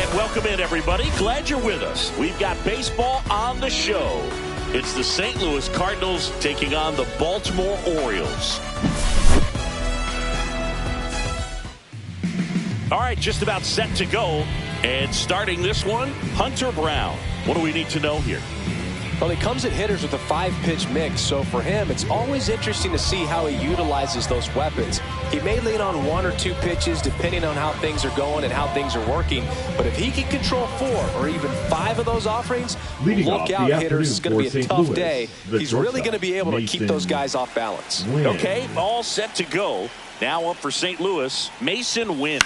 And welcome in, everybody. Glad you're with us. We've got baseball on the show. It's the St. Louis Cardinals taking on the Baltimore Orioles. All right, just about set to go. And starting this one, Hunter Brown. What do we need to know here? Well, he comes at hitters with a 5-pitch mix, so for him, it's always interesting to see how he utilizes those weapons. He may lean on 1 or 2 pitches depending on how things are going and how things are working, but if he can control 4 or even 5 of those offerings, look out, hitters. It's going to be a tough day. He's really going to be able to keep those guys off balance. Okay, all set to go. Now up for St. Louis, Mason Wynn.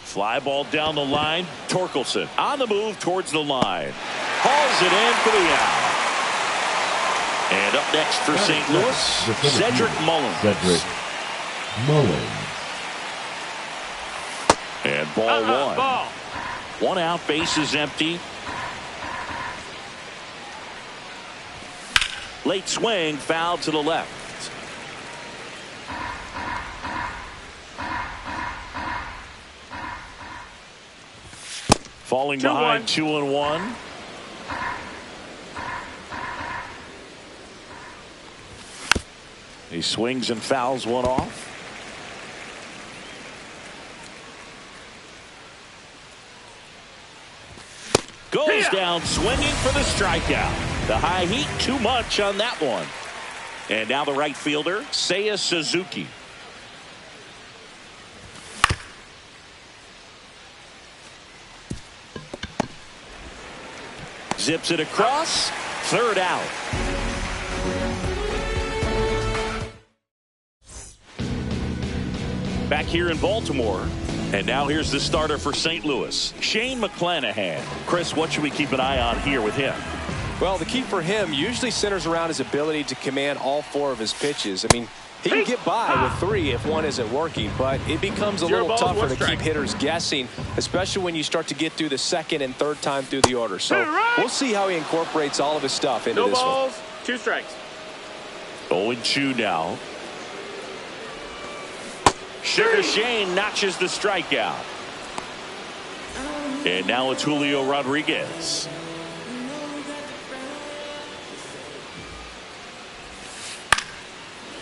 Fly ball down the line. Torkelson on the move towards the line. Hauls it in for the out. And up next for St. Louis, Cedric Mullins. And ball one. 1 out, bases empty. Late swing, foul to the left. Falling behind 2-1. He swings and fouls one off. Goes down swinging for the strikeout. The high heat, too much on that one. And now the right fielder, Seiya Suzuki. Zips it across. 3rd out. Back here in Baltimore. And now here's the starter for St. Louis, Shane McClanahan. Chris, what should we keep an eye on here with him? Well, the key for him usually centers around his ability to command all 4 of his pitches. I mean, he can get by with 3 if 1 isn't working, but it becomes a little tougher to keep hitters guessing, especially when you start to get through the 2nd and 3rd time through the order. So we'll see how he incorporates all of his stuff into this one. No balls, 2 strikes. 0-2 now. Sugar Shane notches the strikeout. And now it's Julio Rodriguez.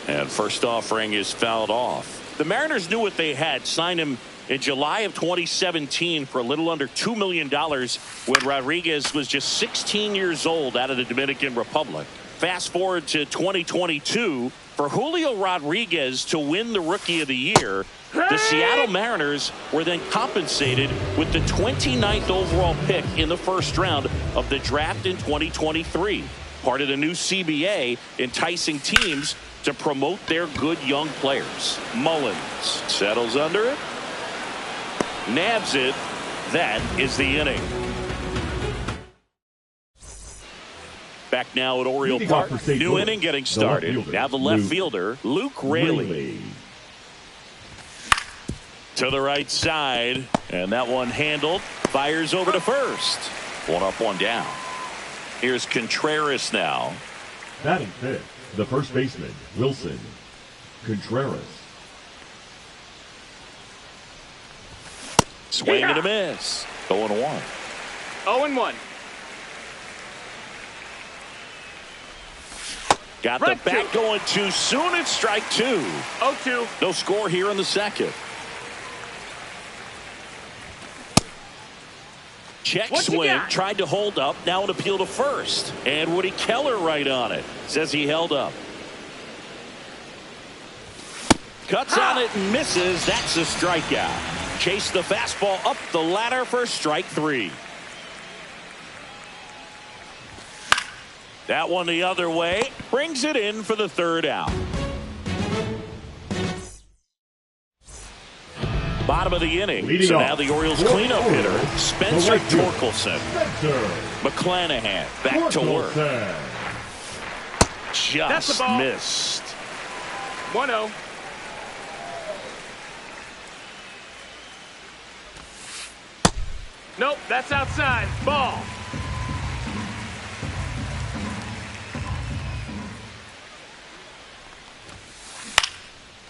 And first offering is fouled off. The Mariners knew what they had. Signed him in July of 2017 for a little under $2 million when Rodriguez was just 16 years old out of the Dominican Republic. Fast forward to 2022. For Julio Rodriguez to win the Rookie of the Year, the Seattle Mariners were then compensated with the 29th overall pick in the 1st round of the draft in 2023. Part of the new CBA, enticing teams to promote their good young players. Mullins settles under it. Nabs it. That is the inning. Back now at Oriole Park. New inning getting started. Now the left fielder, Luke Raley. To the right side. And that one handled. Fires over to first. 1 up, 1 down. Here's Contreras now. Batting 5th, the first baseman, Wilson Contreras. Swing and a miss. 0-1. 0-1. Got the bat going too soon. It's strike 2. 0-2. No score here in the 2nd. Check swing. Tried to hold up. Now an appeal to first. And Woody Keller right on it. Says he held up. Cuts on it and misses. That's a strikeout. Chase the fastball up the ladder for strike 3. That one the other way. Brings it in for the 3rd out. Bottom of the inning. So now the Orioles cleanup hitter, Spencer Torkelson. McClanahan back to work. Just missed. 1-0. Nope, that's outside. Ball.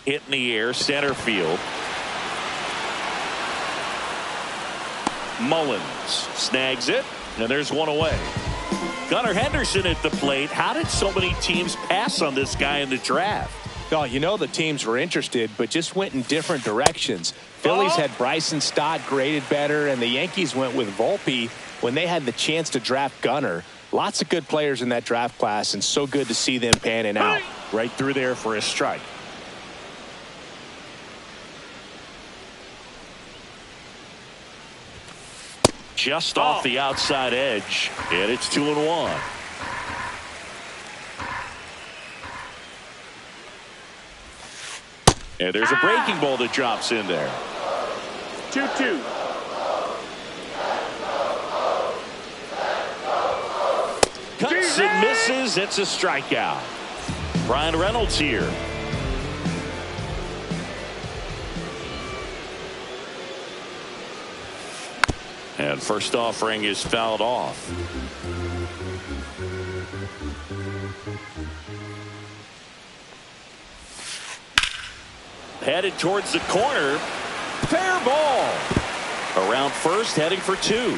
Hit in the air, center field. Mullins snags it, and there's one away. Gunnar Henderson at the plate. How did so many teams pass on this guy in the draft? Oh, you know the teams were interested, but just went in different directions. Phillies had Bryson Stott graded better, and the Yankees went with Volpe when they had the chance to draft Gunnar. Lots of good players in that draft class, and so good to see them panning out. Right through there for a strike. Just off the outside edge, and it's 2-1. And there's a breaking ball that drops in there. 2-2. Cuts and misses. It's a strikeout. Brian Reynolds here. And first offering is fouled off. Headed towards the corner. Fair ball. Around first, heading for two.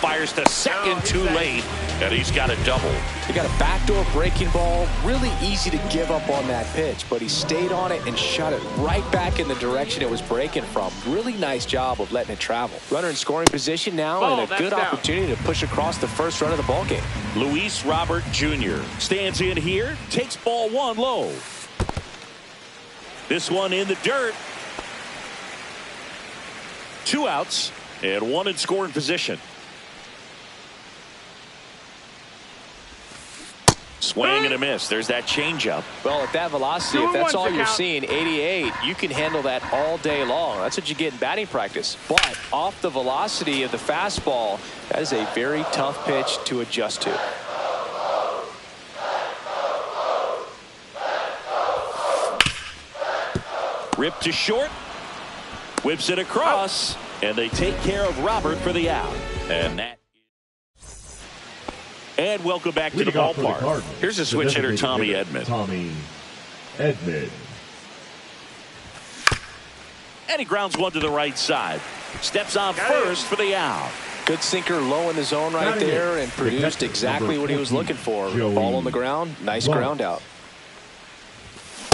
Fires to second too late, and he's got a double. He got a backdoor breaking ball. Really easy to give up on that pitch, but he stayed on it and shot it right back in the direction it was breaking from. Really nice job of letting it travel. Runner in scoring position now, and a good opportunity to push across the first run of the ballgame. Luis Robert Jr. stands in here, takes ball one low. This one in the dirt. 2 outs and 1 in scoring position. Swing and a miss. There's that changeup. Well, at that velocity, if that's all you're seeing, 88, you can handle that all day long. That's what you get in batting practice. But off the velocity of the fastball, that is a very tough pitch to adjust to. Ripped to short. Whips it across. And they take care of Robert for the out. And welcome back to the ballpark. Here's a switch hitter, Tommy Edman. And he grounds one to the right side. Steps on first for the out. Good sinker low in the zone right there and produced exactly what he was looking for. Ball on the ground. Nice ground out.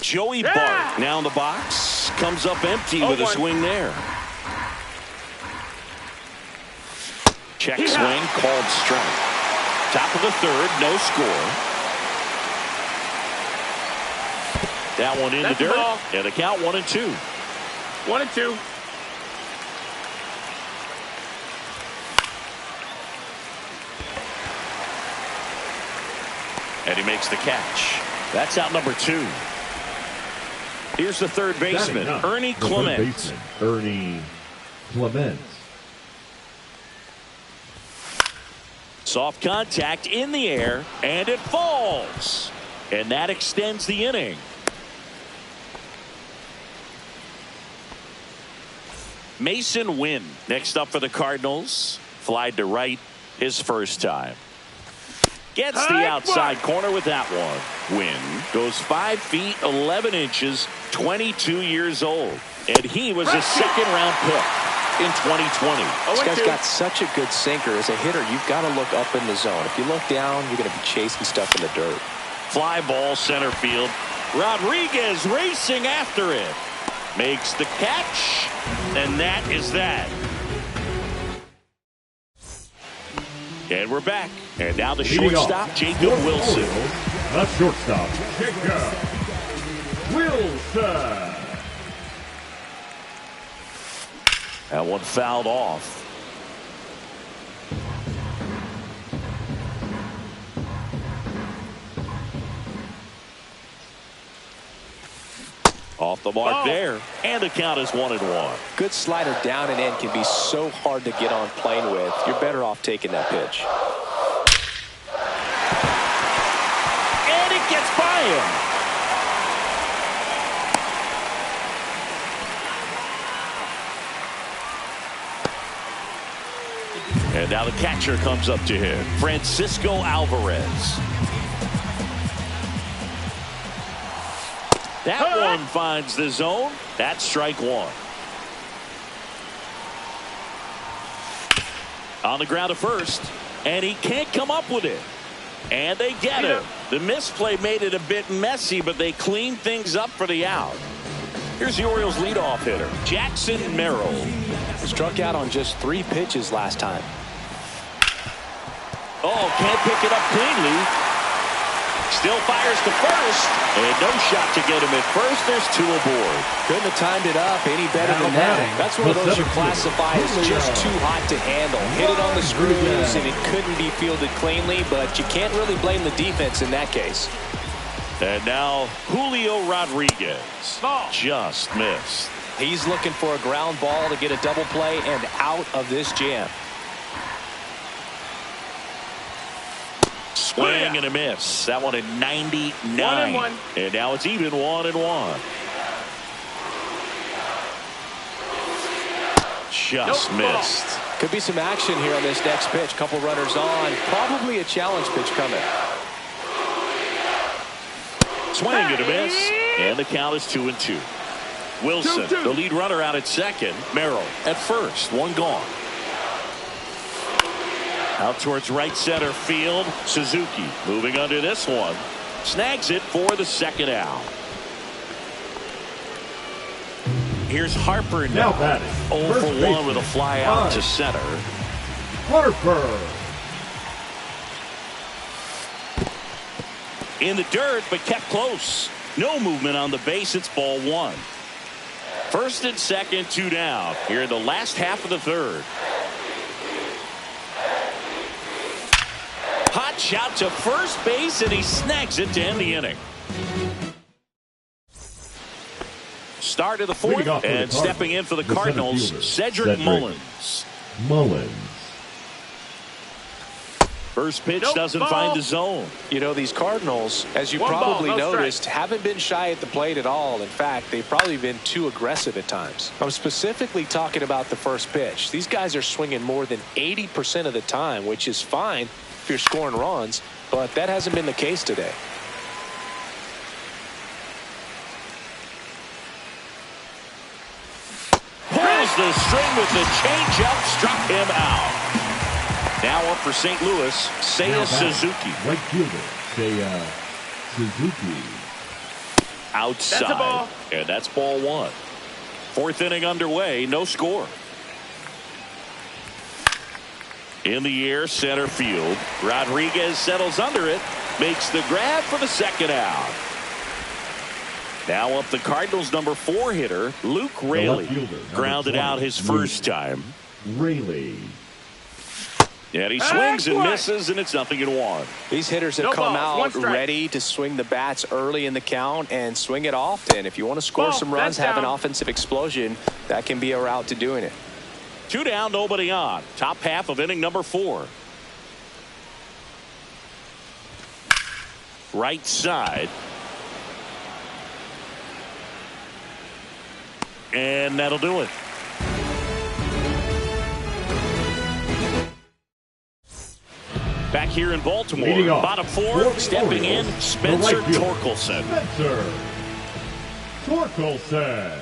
Joey Bart now in the box. Comes up empty with a swing there. Check swing, called strike. Top of the third, no score. That one in the dirt. And the count 1-2. 1-2. And he makes the catch. That's out number 2. Here's the third baseman, Ernie Clement. Ernie Clement. Soft contact in the air, and it falls. And that extends the inning. Mason Wynn next up for the Cardinals. Flied to right his first time. Gets the outside corner with that one. Wynn goes 5 feet 11 inches, 22 years old. And he was a second-round pick in 2020. This guy's got such a good sinker. As a hitter, you've got to look up in the zone. If you look down, you're going to be chasing stuff in the dirt. Fly ball center field. Rodriguez racing after it. Makes the catch, and that is that. And we're back. And now the shortstop, Jacob Wilson. The shortstop, Jacob Wilson. That one fouled off. Off the mark there. And the count is 1-1. Good slider down and in can be so hard to get on plane with. You're better off taking that pitch. And it gets by him. And now the catcher comes up to him, Francisco Alvarez. That one finds the zone. That's strike one. On the ground to first, and he can't come up with it. And they get it. The misplay made it a bit messy, but they cleaned things up for the out. Here's the Orioles leadoff hitter, Jackson Merrill. Struck out on just 3 pitches last time. Oh, can't pick it up cleanly. Still fires to first, and no shot to get him at first. There's 2 aboard. Couldn't have timed it up any better than that. That's one of those you classify as just too hot to handle. Hit it on the screws, and it couldn't be fielded cleanly, but you can't really blame the defense in that case. And now Julio Rodriguez just missed. He's looking for a ground ball to get a double play and out of this jam. Swing and a miss. That one at 99. 1-1. And now it's even 1-1. Just missed. Could be some action here on this next pitch. Couple runners on. Probably a challenge pitch coming. Swing and a miss. And the count is 2-2. Wilson, 2-2. the lead runner, out at second. Merrill at first. 1 gone. Out towards right center field. Suzuki moving under this one. Snags it for the second out. Here's Harper now. 0 for 1 with a fly out to center. Harper. In the dirt, but kept close. No movement on the base. It's ball 1. First and second, 2 down. Here in the last half of the third. Hot shot to first base, and he snags it to end the inning. Start of the 4th, and stepping in for the Cardinals, Cedric Mullins. First pitch doesn't find the zone. You know, these Cardinals, as you probably noticed, haven't been shy at the plate at all. In fact, they've probably been too aggressive at times. I'm specifically talking about the first pitch. These guys are swinging more than 80% of the time, which is fine if you're scoring runs, but that hasn't been the case today. Pulls the string with the changeup, struck him out. Now up for St. Louis, Seiya Suzuki. Right fielder, Seiya Suzuki. Outside. That's a ball. And that's ball 1. 4th inning underway, no score. In the air, center field. Rodriguez settles under it, makes the grab for the second out. Now up the Cardinals' number 4 hitter, Luke Raley. Grounded out his first time. Raley. And he swings and misses, and it's 0-1. These hitters have come out ready to swing the bats early in the count and swing it often. If you want to score some runs, have an offensive explosion, that can be a route to doing it. 2 down, nobody on. Top half of inning number 4. Right side. And that'll do it. Back here in Baltimore, bottom 4, stepping in, Spencer Torkelson. Spencer Torkelson.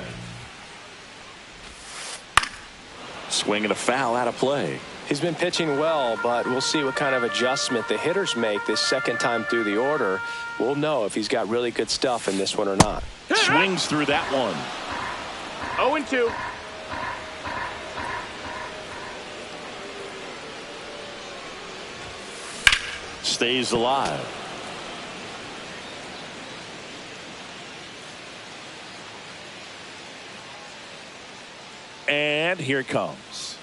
Swing and a foul out of play. He's been pitching well, but we'll see what kind of adjustment the hitters make this second time through the order. We'll know if he's got really good stuff in this one or not. Swings through that one. 0-2. Stays alive. And here it comes.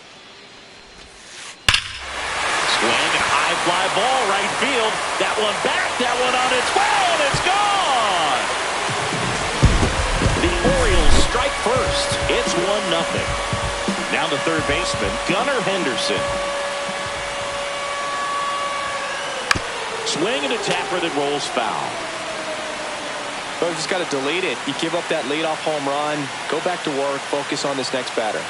Swing, high fly ball, right field. That one back, that one on its way, and it's gone. The Orioles strike first. It's 1-0. Now the third baseman, Gunnar Henderson. Swing and a tapper that rolls foul. But just got to delete it. You give up that leadoff home run, go back to work, focus on this next batter.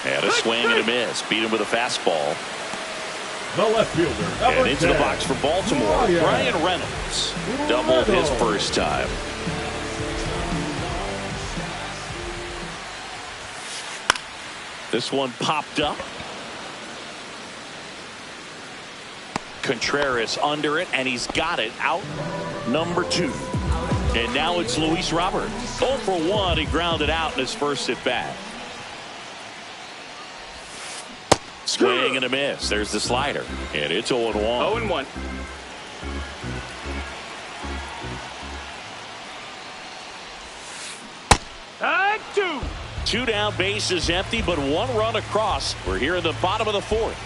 And a swing and a miss. Beat him with a fastball. The left fielder, number And into 10. the box for Baltimore, Brian Reynolds. Doubled his first time. This one popped up. Contreras under it, and he's got it out. Number 2. And now it's Luis Robert. 0 for 1. He grounded out in his first at bat. Swing and a miss. There's the slider. And it's 0-1. 0-1. Two. 2 down, bases empty, but 1 run across. We're here in the bottom of the 4th.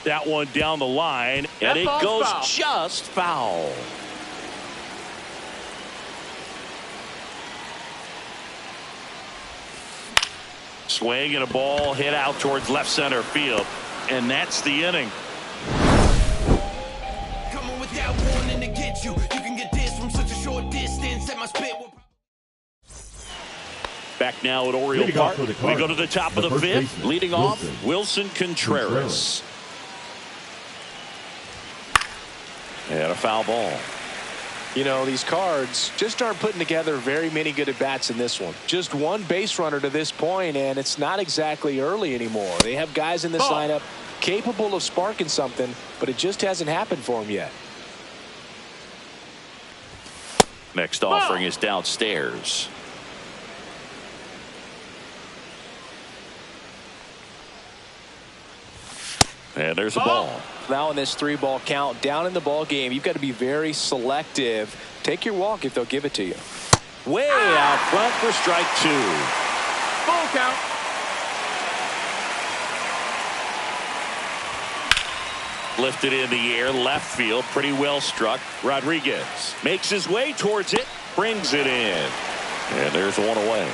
That one down the line, and it goes foul. just foul. Swing and a ball hit out towards left center field, and that's the inning. Come on with that warning to get you. You can get this from such a short distance. At my spit will... Back now at Oriole Park. We go to the top of the 5th. Baseman, Leading off, Wilson Contreras. And a foul ball. You know, these Cards just aren't putting together very many good at-bats in this one. Just 1 base runner to this point, and it's not exactly early anymore. They have guys in this lineup capable of sparking something, but it just hasn't happened for them yet. Next offering is downstairs. And there's a ball. Now in this 3-ball count, down in the ball game, you've got to be very selective. Take your walk if they'll give it to you. Way out front for strike 2. Full count. Lifted in the air, left field, pretty well struck. Rodriguez makes his way towards it, brings it in. And there's 1 away.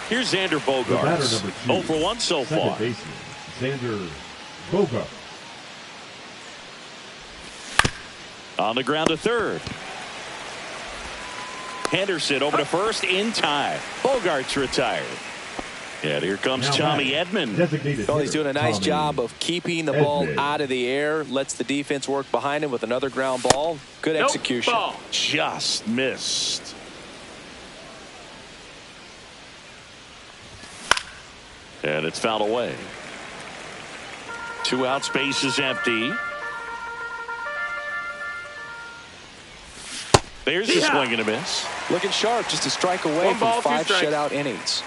Here's Xander Bogaerts. 0 for 1 so far. Second baseman, Xander Bogaerts. On the ground to third. Henderson over to first in time. Bogaerts retired. And here comes Tommy Edman. Well, he's doing a nice job of keeping the ball out of the air. Lets the defense work behind him with another ground ball. Good execution. Ball. Just missed. And it's fouled away. 2 out, space is empty. There's a swing and a miss. Looking sharp, just a strike away 1 ball, from 2 5 strikes. shutout innings.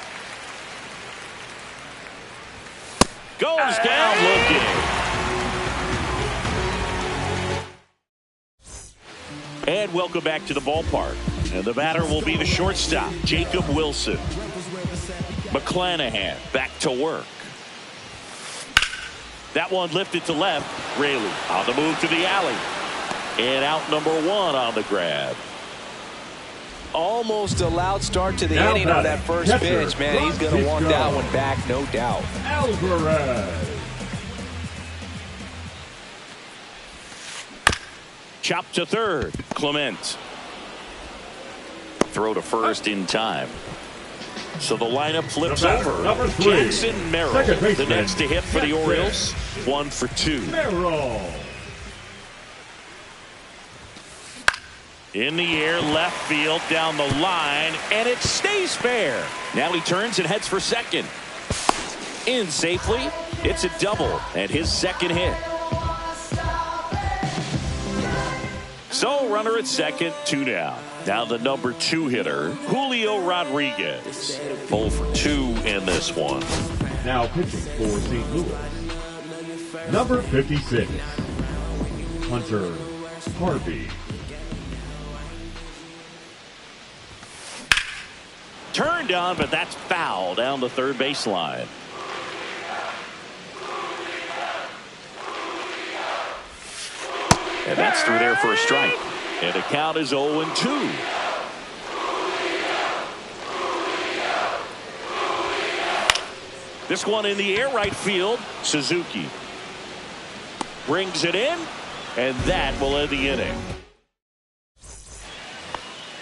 Goes down looking. And welcome back to the ballpark. And the batter will be the shortstop, Jacob Wilson. McClanahan back to work. That one lifted to left. Raley on the move to the alley. And out number 1 on the grab. Almost a loud start to the Now inning on that first catcher, pitch. Man, he's going to want that one back, no doubt. Alvarez. Chop to third. Clement. Throw to first in time. So the lineup flips over. Number 3. Jackson Merrill, Second the baseman, next to hit for the Jackson. Orioles. 1 for 2. Merrill. In the air, left field, down the line, and it stays fair. Now he turns and heads for second. In safely. It's a double and his second hit. So runner at second, 2 down. Now the number 2 hitter, Julio Rodriguez. 0 for 2 in this one. Now pitching for St. Louis. Number 56, Hunter Harvey. Turned on, but that's foul down the third baseline. And that's through there for a strike. And the count is 0-2. This one in the air, right field. Suzuki brings it in, and that will end the inning.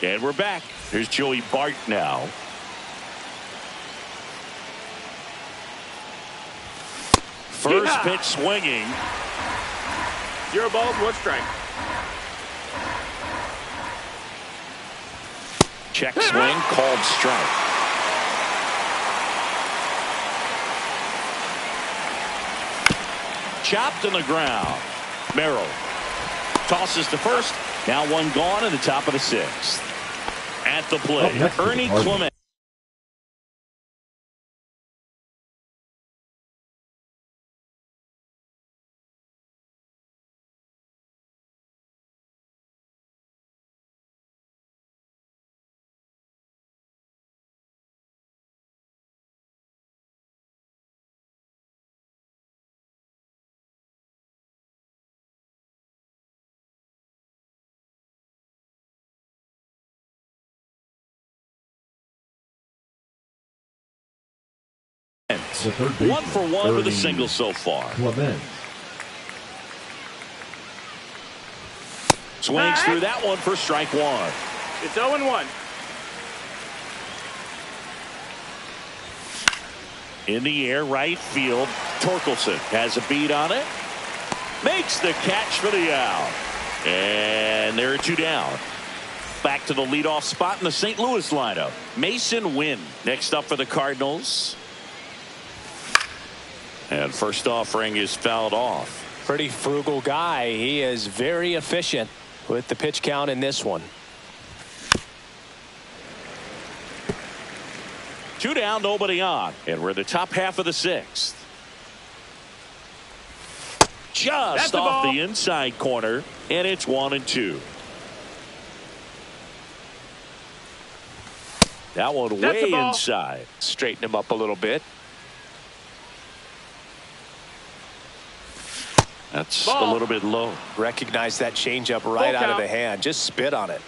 And we're back. Here's Joey Bart now. First pitch swinging. 0 balls, 1 strike. Check swing, called strike. Chopped on the ground. Merrill tosses to first. Now 1 gone in the top of the 6th. At the plate, Ernie Clement. The third baseman, 1 for 1 with a single so far. Clement. Swings through that one for strike 1. It's 0-1. In the air, right field. Torkelson has a beat on it. Makes the catch for the out. And there are 2 down. Back to the leadoff spot in the St. Louis lineup. Mason Wynn next up for the Cardinals. And first offering is fouled off. Pretty frugal guy. He is very efficient with the pitch count in this one. 2 down, nobody on. And we're in the top half of the 6th. Just off the inside corner. And it's 1-2. That one way inside. Straighten him up a little bit. That's a little bit low. Recognize that changeup right out of the hand. Just spit on it.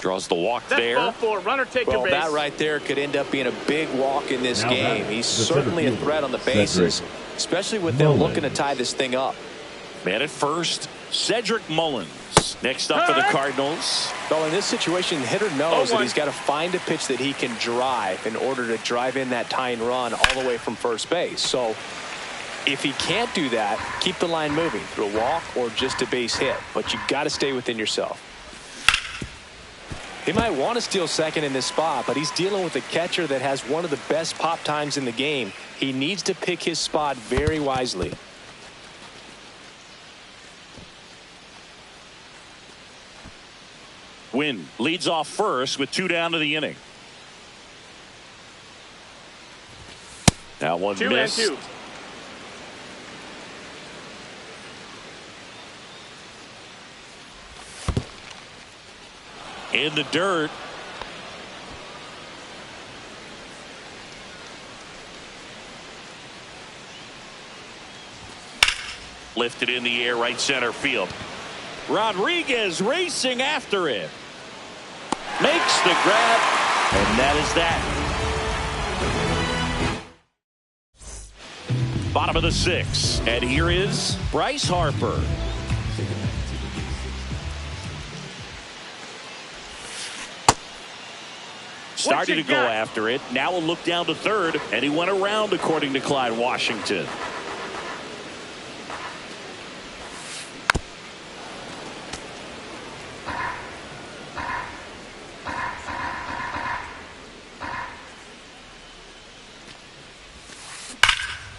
Draws the walk That's there. ball 4. Runner take your base. That right there could end up being a big walk in this game. He's certainly a threat on the bases, especially with them looking to tie this thing up. Man at first, Cedric Mullins. Next up for the Cardinals. Well, in this situation, the hitter knows that he's got to find a pitch that he can drive in order to drive in that tying run all the way from first base. So if he can't do that, keep the line moving through a walk or just a base hit. But you got to stay within yourself. He might want to steal second in this spot, but he's dealing with a catcher that has one of the best pop times in the game. He needs to pick his spot very wisely. Wynn leads off first with 2 down to the inning. That one 2 missed. and 2. In the dirt. Lifted in the air, right center field. Rodriguez racing after it. Makes the grab, and that is that. Bottom of the 6th, and here is Bryce Harper. Started to go after it. Now a look down to third, and he went around, according to Clyde Washington.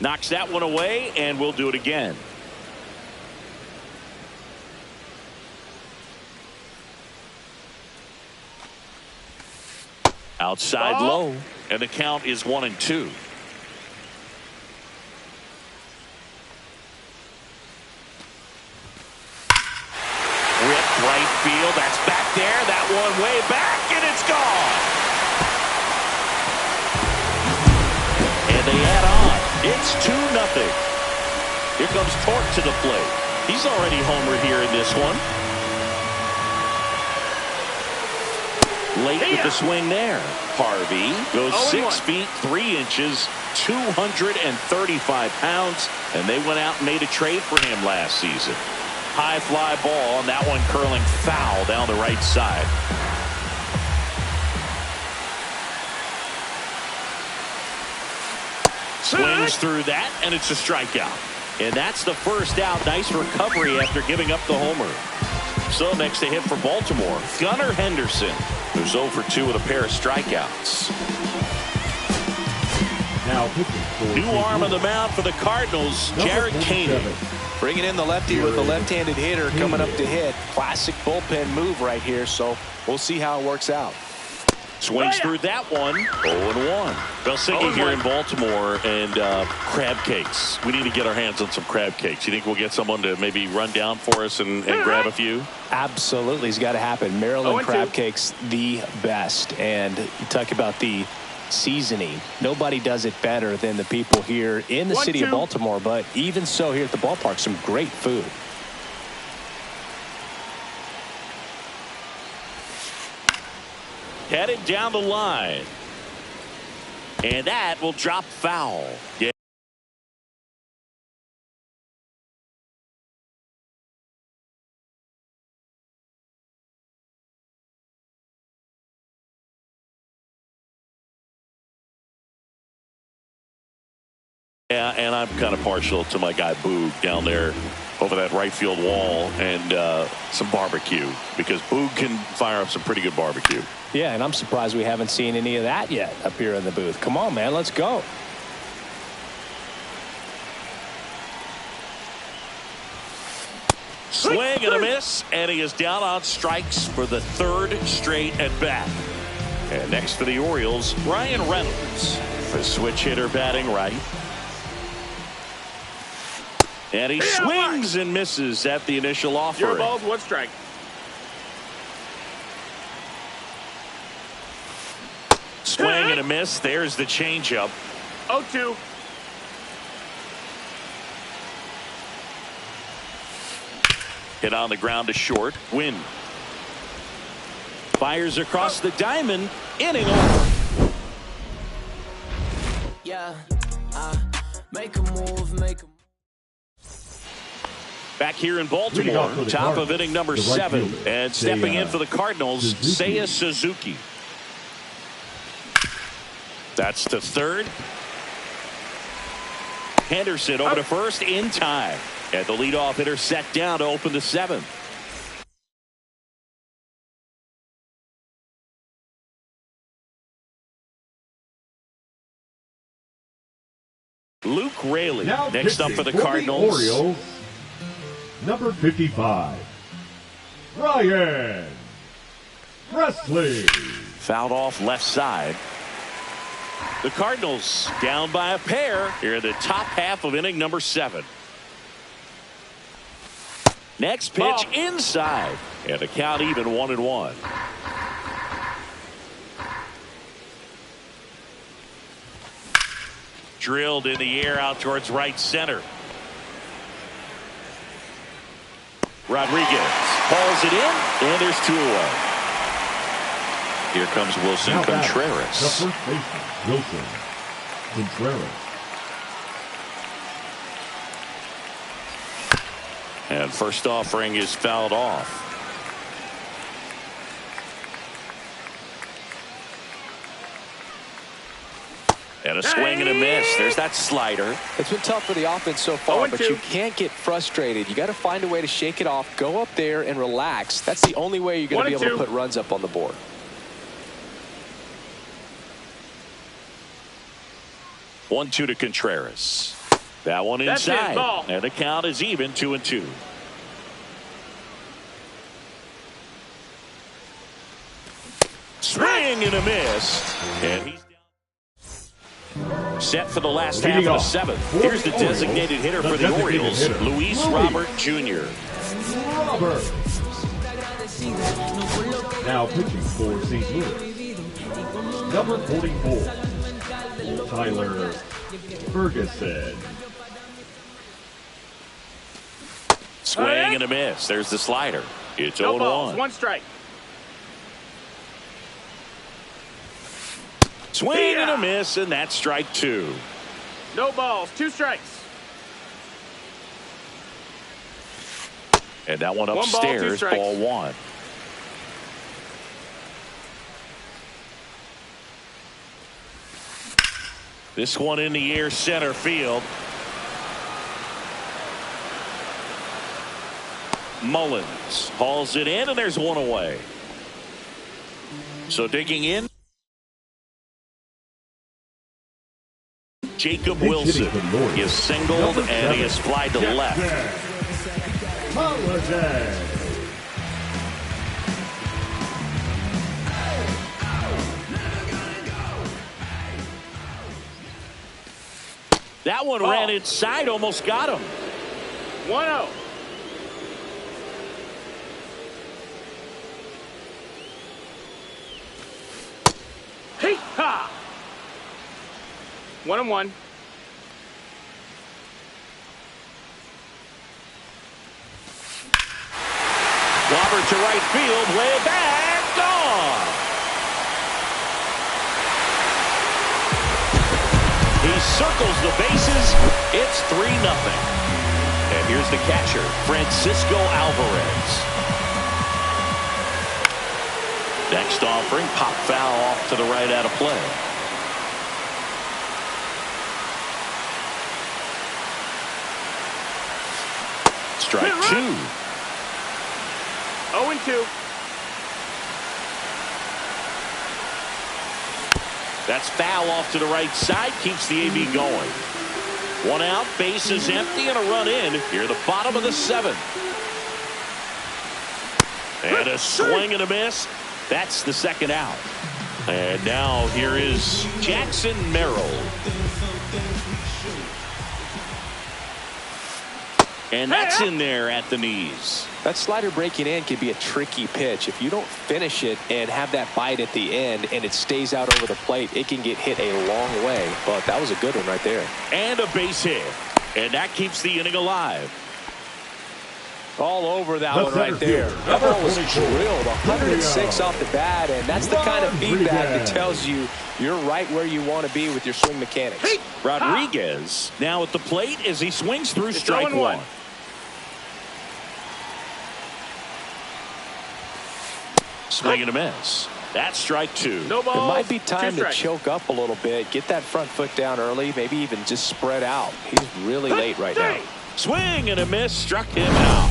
Knocks that one away, and we'll do it again. Outside low, and the count is 1-2. Ripped right field. That's back there. That one way back, and it's gone. And they add on. It's 2-0. Here comes Torque to the plate. He's already homered here in this one. Late with the swing there. Harvey goes 6 feet 3 inches, 235 pounds, and they went out and made a trade for him last season. High fly ball, and that one curling foul down the right side. Swings through that, and it's a strikeout. And that's the first out. Nice recovery after giving up the homer. So next to hit for Baltimore, Gunnar Henderson, who's 0 for 2 with a pair of strikeouts. Now pitching for New arm on the mound for the Cardinals, Jared Koenig. Bringing in the lefty with a left-handed hitter coming up to hit. Classic bullpen move right here, so we'll see how it works out. Swings through that one. 0-1. Belsinki here in Baltimore, and crab cakes. We need to get our hands on some crab cakes. You think we'll get someone to maybe run down for us and grab a few? Absolutely. It's got to happen. Maryland crab cakes, the best. And you talk about the seasoning. Nobody does it better than the people here in the city of Baltimore. But even so, here at the ballpark, some great food. Headed down the line. And that will drop foul. Yeah. Yeah, and I'm kind of partial to my guy Boog down there over that right field wall, and some barbecue, because Boog can fire up some pretty good barbecue. Yeah, and I'm surprised we haven't seen any of that yet up here in the booth. Come on, man, let's go. Swing and a miss, and he is down on strikes for the third straight at bat. And next for the Orioles, Ryan Reynolds, the switch hitter batting right. And he swings and misses at the initial offering. 0 balls, 1 strike. Swing and a miss. There's the changeup. 0-2. Hit on the ground to short. Win. Fires across the diamond. Inning over. Yeah, make a move, make a move. Back here in Baltimore, top of inning number 7, and stepping in for the Cardinals, Seiya Suzuki. That's to third. Henderson over to first in time, and the leadoff hitter set down to open the 7th. Luke Raley next up for the Cardinals. The Orioles, number 55, Ryan Presley. Fouled off left side. The Cardinals down by a pair here in the top half of inning number 7. Next pitch inside, and the count even 1-1. Drilled in the air out towards right center. Rodriguez hauls it in, and there's 2 away. Here comes Wilson Contreras. The first baseman, Wilson Contreras. And first offering is fouled off. And a swing and a miss. There's that slider. It's been tough for the offense so far, but you can't get frustrated. You got to find a way to shake it off, go up there and relax. That's the only way you're going to be able to put runs up on the board. 1-2 to Contreras. That one inside. And the count is even, 2-2. Swing and a miss. And he's down. Set for the last half of the 7th. Here's the designated hitter for the Orioles, Luis Robert Jr. Robert. Now pitching for St. Louis, number 44, Tyler Ferguson. Swing and a miss. There's the slider. It's 0-1. balls, 1 strike. Swing and a miss, and that's strike 2. No balls, 2 strikes. And that one One ball, two upstairs, strikes. ball one. This one in the air, center field. Mullins hauls it in, and there's one away. So digging in, Jacob Wilson. He is singled and he is flied to left. Holiday. That one ran inside, almost got him. 1-0. Hey, ha! 1-1. Robert to right field, way back, gone. He circles the bases. It's 3-0. And here's the catcher, Francisco Alvarez. Next offering, pop foul off to the right out of play. Strike two. 0-2. That's foul off to the right side, keeps the AB going. One out, base is empty, and a run in here at the bottom of the seventh. And a swing and a miss. That's the second out. And now here is Jackson Merrill. And that's in there at the knees. That slider breaking in can be a tricky pitch. If you don't finish it and have that bite at the end and it stays out over the plate, it can get hit a long way. But that was a good one right there. And a base hit. And that keeps the inning alive. All over that one right there. That ball was drilled 106 off the bat, and that's the kind of feedback that tells you you're right where you want to be with your swing mechanics. Rodriguez now at the plate as he swings through strike one. Swing and a miss. That's strike two. No ball. It might be time to choke up a little bit, get that front foot down early, maybe even just spread out. He's really late right now. Swing and a miss, struck him out.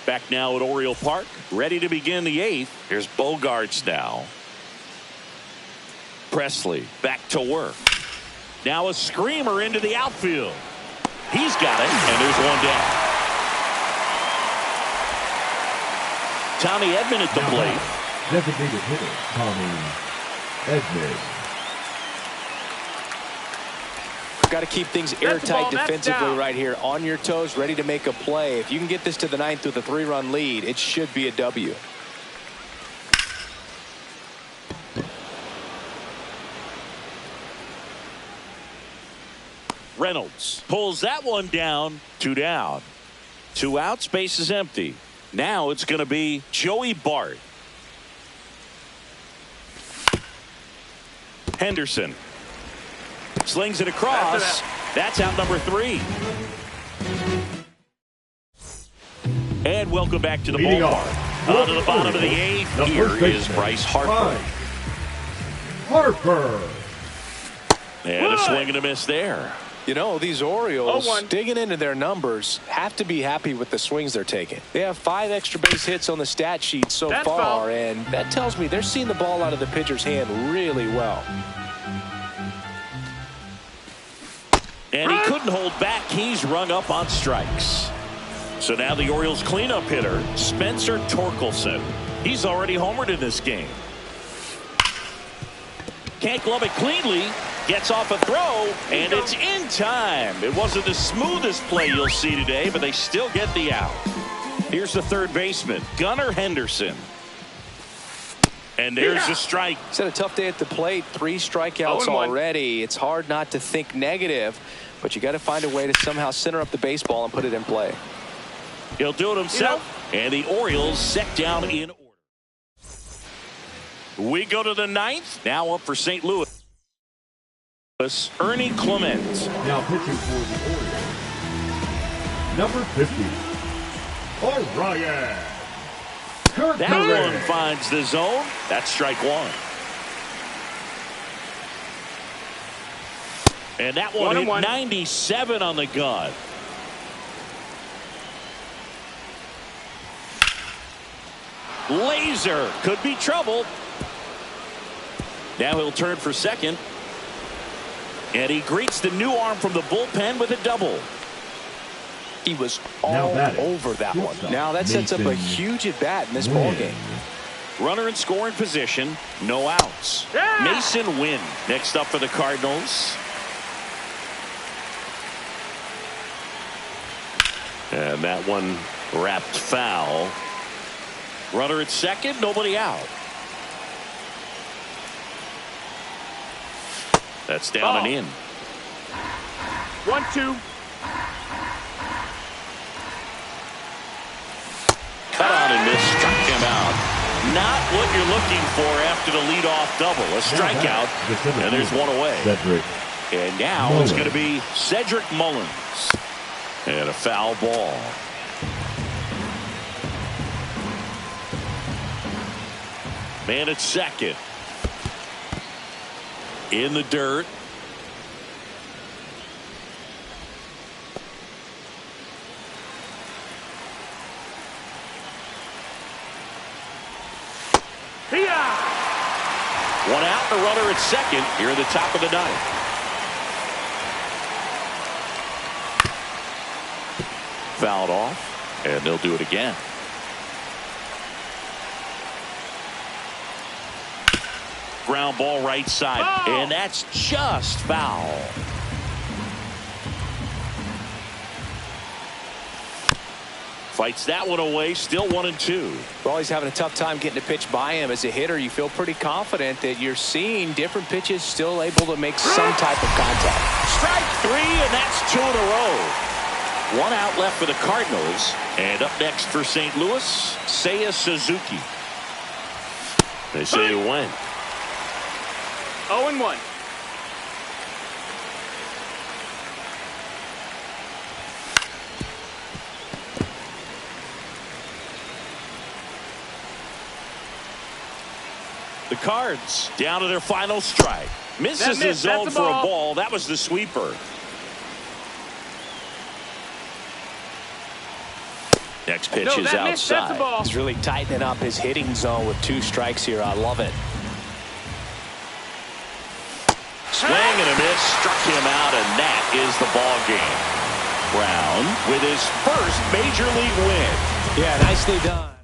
Back now at Oriole Park, ready to begin the eighth. Here's Bogarts now. Presley back to work. Now a screamer into the outfield. He's got it, and there's one down. Tommy Edman at the plate. Designated hitter, Tommy Edman. Got to keep things airtight defensively right here. On your toes, ready to make a play. If you can get this to the ninth with a 3-run lead, it should be a W. Reynolds pulls that one down. 2 down. 2 outs, base is empty. Now it's going to be Joey Bart. Henderson slings it across. That's out number 3. And welcome back to the ballpark. On to the bottom of the eighth. Here is Bryce Harper. And a swing and a miss there. You know, these Orioles 0-1. digging into their numbers have to be happy with the swings they're taking. They have 5 extra base hits on the stat sheet so far, and that tells me they're seeing the ball out of the pitcher's hand really well. And he couldn't hold back. He's rung up on strikes. So now the Orioles cleanup hitter, Spencer Torkelson. He's already homered in this game. Can't glove it cleanly. Gets off a throw, and it's in time. It wasn't the smoothest play you'll see today, but they still get the out. Here's the third baseman, Gunnar Henderson. And there's the strike. It's had a tough day at the plate. 3 strikeouts already. It's hard not to think negative, but you got to find a way to somehow center up the baseball and put it in play. He'll do it himself, and the Orioles set down in order. We go to the ninth, now up for St. Louis. Ernie Clement. Now pitching for the Orioles, number 50, Orion. That one finds the zone. That's strike one. And that one hit 97 on the gun. Laser could be trouble. Now he'll turn for second. And he greets the new arm from the bullpen with a double. He was all over that one. Now that sets up a huge at-bat in this ballgame. Runner in scoring position. No outs. Mason Wynn next up for the Cardinals. And that one wrapped foul. Runner at second. Nobody out. That's down and in. 1-2. Cut on and miss. Struck him out. Not what you're looking for after the leadoff double. A strikeout. And there's one away. And now it's going to be Cedric Mullins. And a foul ball. Man at second. In the dirt. One out, the runner at second here in the top of the ninth. Fouled off, and they'll do it again. Ground ball right side, and that's just foul. Fights that one away, still 1-2. Well, he's having a tough time getting a pitch by him. As a hitter, you feel pretty confident that you're seeing different pitches still able to make some type of contact. Strike three, and that's two in a row. One out left for the Cardinals. And up next for St. Louis, Seiya Suzuki. They say he went. 0-1. The Cards down to their final strike. Misses the zone for a ball. That was the sweeper. Next pitch is outside. He's really tightening up his hitting zone with 2 strikes here. I love it. Swing and a miss. Struck him out, and that is the ball game. Brown with his first major league win. Yeah, nicely done.